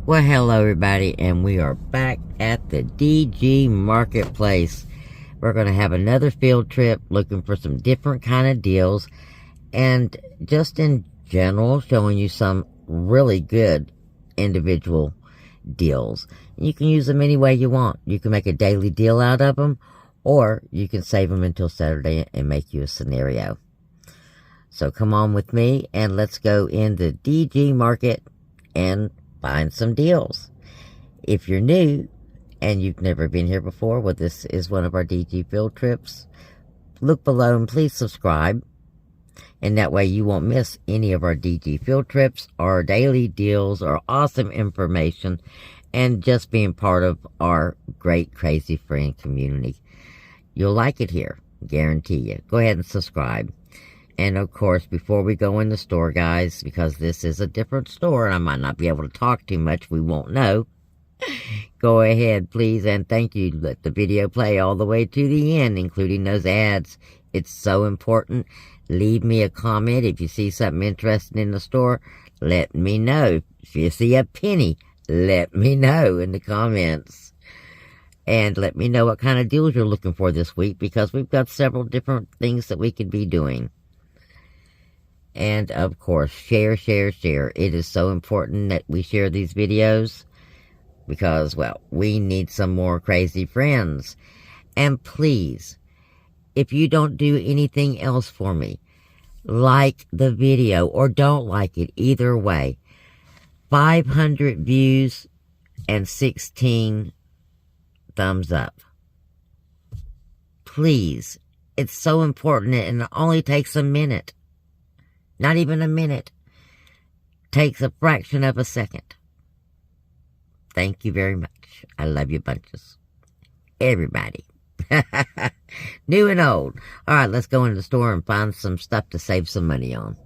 Well, hello everybody, and we are back at the DG Marketplace. We're going to have another field trip looking for some different kind of deals, and just in general showing you some really good individual deals. You can use them any way you want. You can make a daily deal out of them, or you can save them until Saturday and make you a scenario. So come on with me and let's go in the DG Market and find some deals. If you're new and you've never been here before, well, this is one of our DG field trips. Look below and please subscribe, and that way you won't miss any of our DG field trips, our daily deals, our awesome information, and just being part of our great Crazee friend community. You'll like it here, guarantee you. Go ahead and subscribe. And, of course, before we go in the store, guys, because this is a different store and I might not be able to talk too much, we won't know. Go ahead, please, and thank you. Let the video play all the way to the end, including those ads. It's so important. Leave me a comment. If you see something interesting in the store, let me know. If you see a penny, let me know in the comments. And let me know what kind of deals you're looking for this week, because we've got several different things that we could be doing. And, of course, share. It is so important that we share these videos because, well, we need some more Crazee friends. And please, if you don't do anything else for me, like the video or don't like it, either way. 500 views and 16 thumbs up. Please, it's so important, and it only takes a minute. Not even a minute. Takes a fraction of a second. Thank you very much. I love you bunches. Everybody. New and old. Alright, let's go into the store and find some stuff to save some money on.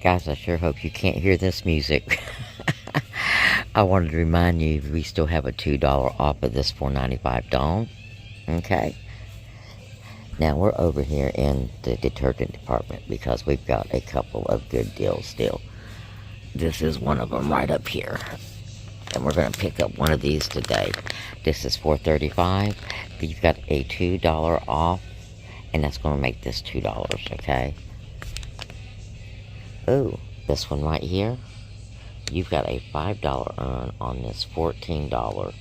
Guys, I sure hope you can't hear this music. I wanted to remind you we still have a $2 off of this $4.95 Dawn. Okay? Now, we're over here in the detergent department because we've got a couple of good deals still. This is one of them right up here. And we're going to pick up one of these today. This is $4.35. You've got a $2 off, and that's going to make this $2, okay? Ooh, this one right here. You've got a $5 earn on this $14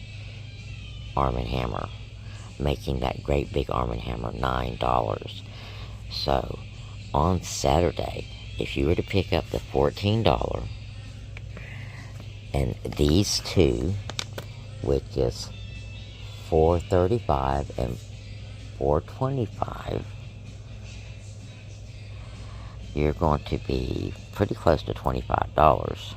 Arm & Hammer, making that great big Arm & Hammer $9. So, on Saturday, if you were to pick up the $14 and these two, which is $4.35 and $4.25, you're going to be pretty close to $25.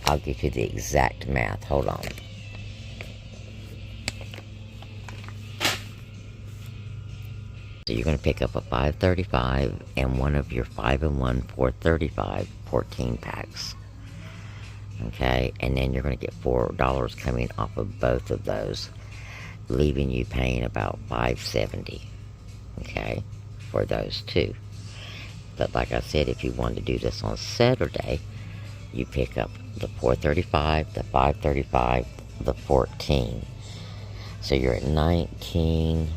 I'll give you the exact math. Hold on. So you're going to pick up a $5.35 and one of your 5-in-1 $4.35 14 packs. Okay, and then you're going to get $4 coming off of both of those, leaving you paying about $5.70. Okay, for those two. But like I said, if you wanted to do this on Saturday, you pick up the $4.35, the $5.35, the 14. So you're at 19.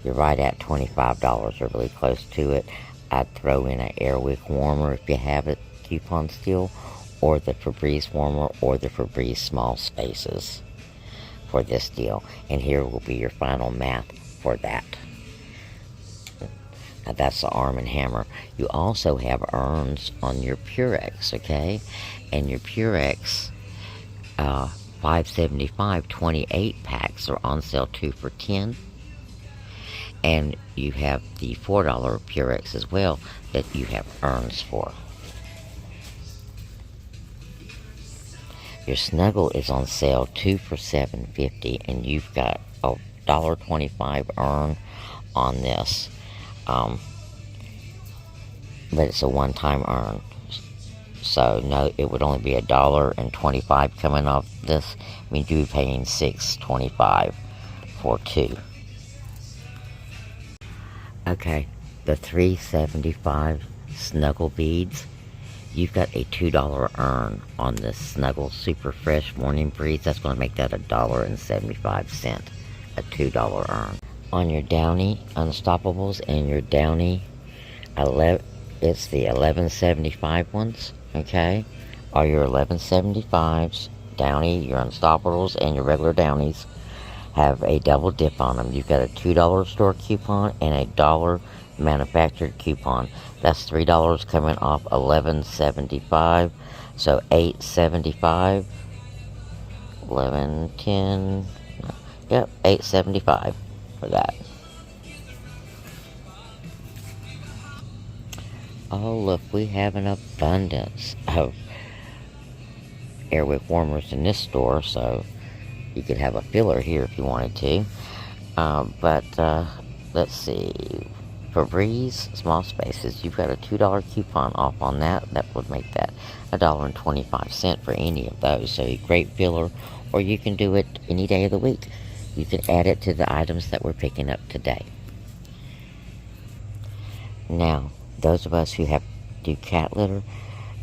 You're right at $25, or really close to it. I'd throw in an Airwick warmer if you have it, coupon still, or the Febreze warmer, or the Febreze small spaces for this deal. And here will be your final math for that. Now that's the Arm & Hammer. You also have earns on your Purex, okay? And your Purex, $5.75, 28 packs are on sale 2 for $10. And you have the $4 Purex as well that you have earns for. Your Snuggle is on sale 2 for $7.50, and you've got a $1.25 earn on this. But it's a one-time earn. So no, it would only be $1.25 coming off this. I mean, you'd be paying $6.25 for two. Okay, the $3.75 Snuggle beads, you've got a $2 earn on this Snuggle Super Fresh Morning Breeze. That's going to make that $1.75, a $2 earn. On your Downy Unstoppables and your Downy, it's the 1175 ones, okay? All your 1175s, Downy, your Unstoppables, and your regular Downies have a double dip on them. You've got a $2 store coupon and a $1 manufactured coupon. That's $3 coming off 1175, so 875, 1110, yep, 875 for that. Oh, look, we have an abundance of airwick warmers in this store, so you could have a filler here if you wanted to. Let's see. Febreze small spaces, you've got a $2 coupon off on that. That would make that $1.25 for any of those. So a great filler, or you can do it any day of the week. You can add it to the items that we're picking up today. Now, those of us who do cat litter,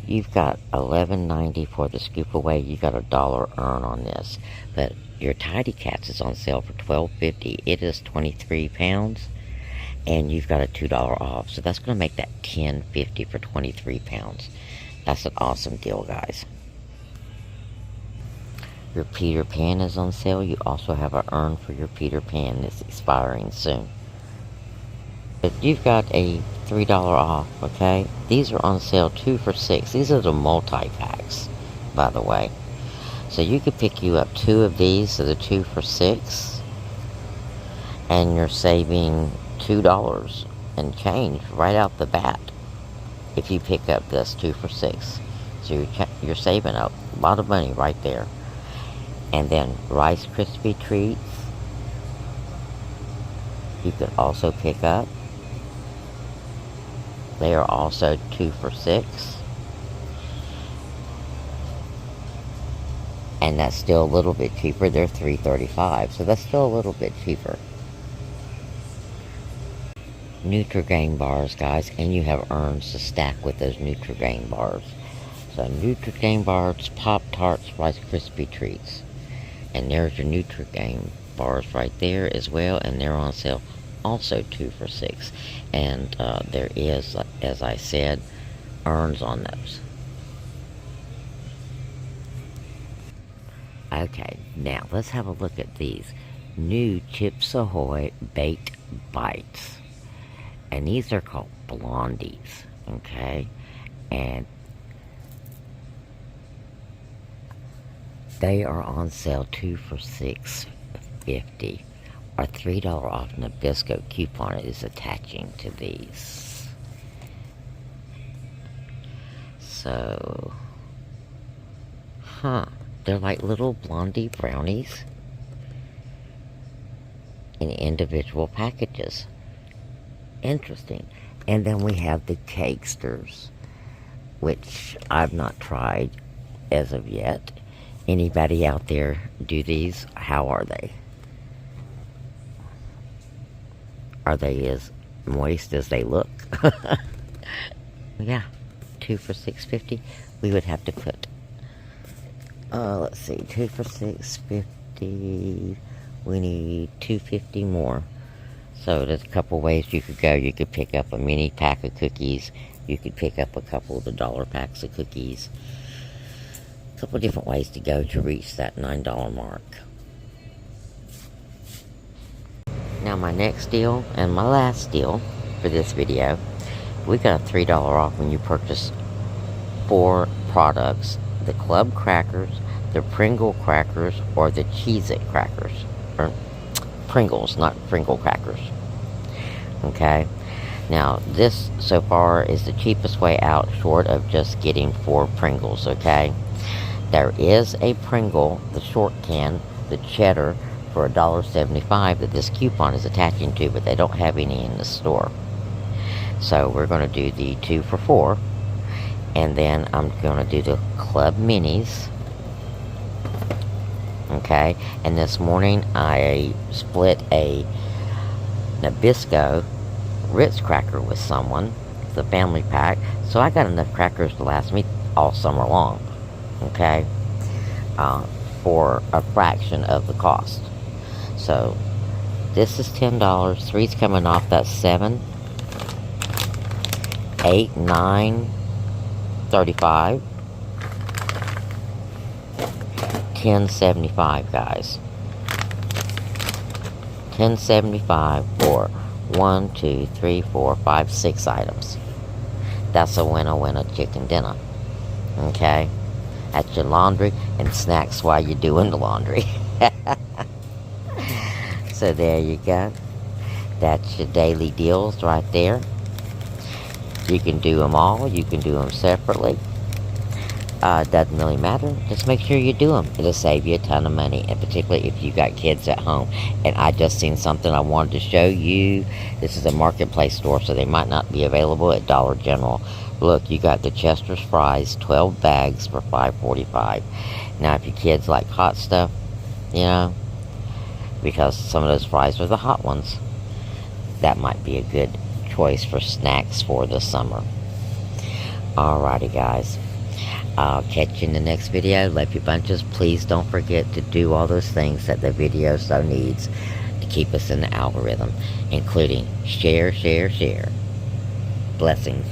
you've got $11.90 for the scoop away. You got a $1 earn on this. But your Tidy Cats is on sale for $12.50. It is 23 pounds, and you've got a $2 off. So that's going to make that $10.50 for 23 pounds. That's an awesome deal, guys. Your Peter Pan is on sale. You also have an earn for your Peter Pan that's expiring soon. But you've got a $3 off, okay? These are on sale 2 for $6. These are the multi-packs, by the way. So you could pick you up 2 of these, so the 2 for $6. And you're saving $2 and change right out the bat if you pick up this 2 for $6. So you're saving a lot of money right there. And then Rice Krispie Treats, you could also pick up. They are also 2 for $6. And that's still a little bit cheaper. They're $3.35, so that's still a little bit cheaper. Nutri-Grain bars, guys, and you have earns to stack with those Nutri-Grain bars. So Nutri-Grain bars, Pop-Tarts, Rice Krispie Treats. And there's your Nutri-Grain bars right there as well, and they're on sale also 2 for $6. And there is, as I said, earns on those. Okay, now let's have a look at these new Chips Ahoy Baked Bites. And these are called Blondies, okay? And they are on sale 2 for $6.50. Our $3 off Nabisco coupon is attaching to these. So, they're like little Blondie brownies in individual packages. Interesting. And then we have the Cakesters, which I've not tried as of yet. Anybody out there do these? How are they? Are they as moist as they look? Yeah, 2 for $6.50. We would have to put, let's see, 2 for $6.50. We need $2.50 more. So there's a couple ways you could go. You could pick up a mini pack of cookies. You could pick up a couple of the $1 packs of cookies. A couple different ways to go to reach that $9 mark. Now my next deal and my last deal for this video, we got a $3 off when you purchase 4 products: the Club Crackers, the Pringle Crackers, or the Cheez-It Crackers. Or Pringles, not Pringle Crackers. Okay? Now, this so far is the cheapest way out, short of just getting 4 Pringles, okay? There is a Pringle, the short can, the cheddar, for $1.75 that this coupon is attaching to, but they don't have any in the store. So we're going to do the 2 for $4, and then I'm going to do the Club Minis. Okay, and this morning I split a Nabisco Ritz cracker with someone, the family pack. So I got enough crackers to last me all summer long. Okay? For a fraction of the cost. So this is $10. Three's coming off. That's 7, 8, 9, 35, 10.75, guys. 10.75 for 1, 2, 3, 4, 5, 6 items. That's a winner chicken dinner. Okay? That's your laundry and snacks while you're doing the laundry. So there you go. That's your daily deals right there. You can do them all. You can do them separately. Doesn't really matter. Just make sure you do them. It'll save you a ton of money, and particularly if you got kids at home. And I just seen something I wanted to show you. This is a marketplace store, so they might not be available at Dollar General. Look, you got the Chester's fries, 12 bags for $5.45. Now, if your kids like hot stuff, you know, because some of those fries are the hot ones, that might be a good choice for snacks for the summer. Alrighty, guys. I'll catch you in the next video. Love you bunches. Please don't forget to do all those things that the video so needs to keep us in the algorithm, including share, share, share. Blessings.